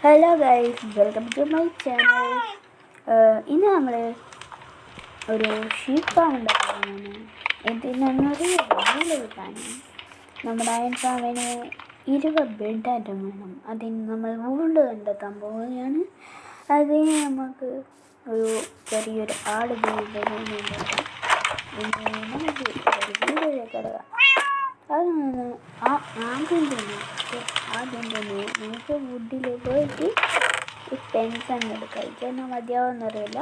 Hello guys, welcome to my channel. ഇന്ന് നമ്മൾ ഒരു ഷീപ്പ് ഫാം ഉണ്ടാക്കുന്നതാണ്. എന്തിനാണെന്നൊരു റൂള് കിട്ടാനും നമ്മുടെ അയൺ ഫാമിന് 20 ബെഡാറ്റം വേണം. അതിന് നമ്മൾ വൂള് കണ്ടെത്താൻ പോവുകയാണ്. അതിന് നമുക്ക് ഒരു ചെറിയൊരു ആട് വീടുണ്ട്. നമുക്ക് ഒരു വീടിലേക്ക് കിടക്കാം. അതാണ് ആദ്യം തന്നെ നമുക്ക് വുഡിൽ പോയിട്ട് ഈ പെൻഷൻ എടുക്കാം. ഇതൊന്നും മതിയാവുന്നറിയില്ല.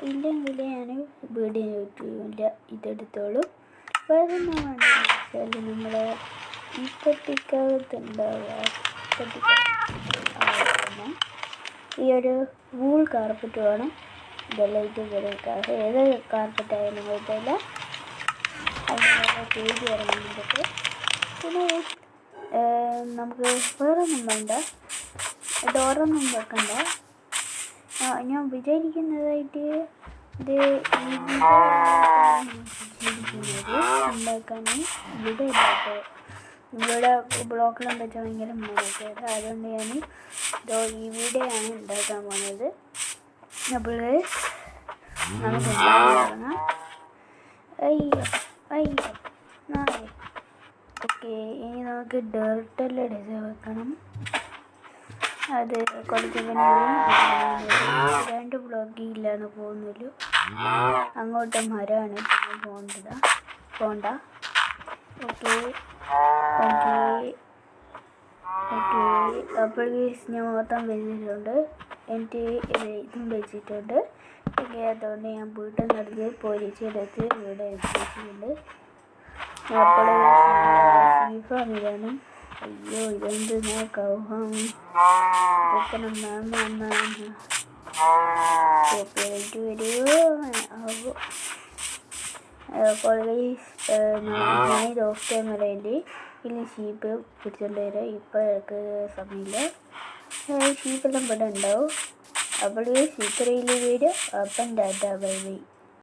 ഇല്ലെങ്കിൽ ഞാൻ വീടില്ല ഇതെടുത്തോളൂ. വേറെ ഒന്നും വേണ്ടെന്ന് വെച്ചാൽ നമ്മളെ ഈ പെട്ടിക്കകത്തുണ്ടാവുക ഈ ഒരു വൂൾ കാർപ്പറ്റ് വേണം. ഇതെല്ലാം ഇത് ഏത് കാർപ്പറ്റായാലും കുഴപ്പമില്ല. അതിനുള്ള പേജ് ഇറങ്ങുന്നുണ്ട്. പിന്നെ നമുക്ക് വേറൊന്നും വേണ്ട, ഡോറൊന്നും വെക്കണ്ട. ഞാൻ വിചാരിക്കുന്നതായിട്ട് ഇത് ഉണ്ടാക്കാൻ ഇവിടെ ഇല്ലാട്ടോ. ഇവിടെ ബ്ലോക്കെല്ലാം വെച്ചാൽ ഭയങ്കര മഴയൊക്കെ. അതുകൊണ്ട് ഞാൻ ഇവിടെയാണ് ഉണ്ടാക്കാൻ പോകുന്നത്. അപ്പോൾ നമുക്ക് തുടങ്ങാം. ഓക്കെ, ഇനി നമുക്ക് ഡേർട്ടെല്ലാം എടുത്ത് വെക്കണം. അത് കുറച്ച് 2 ബ്ലോക്ക് ഇല്ലാന്ന് പോകുന്നില്ല. അങ്ങോട്ട് മരമാണ് പോണ്ട. ഓക്കെ, അപ്പോൾ ഞാൻ മൊത്തം വെച്ചിട്ടുണ്ട്. എനിക്ക് ഇതും വെച്ചിട്ടുണ്ട്. അതുകൊണ്ട് ഞാൻ വീട്ടിൽ നടന്ന് പൊരിച്ചെടുത്ത് ഇവിടെ വെച്ചിട്ടുണ്ട്. അപ്പോൾ ഷീഫാമിലാണ്. അയ്യോ, ഇതെന്ത് നോക്കാം. കോപ്പിയായിട്ട് വരുമോ? അപ്പോൾ ഞാൻ ഓഫ് ക്യാമറയിൽ ഇനി ഷീപ്പ് പിടിച്ചുകൊണ്ട് വരാം. ഇപ്പോൾ എനിക്ക് സമയമില്ല. ഷീപ്പെല്ലാം ഇവിടെ ഉണ്ടാവും. അപ്പോൾ ഇത്രയിൽ വീഡിയോ. അപ്പം ടാറ്റ, ബൈ ബൈ.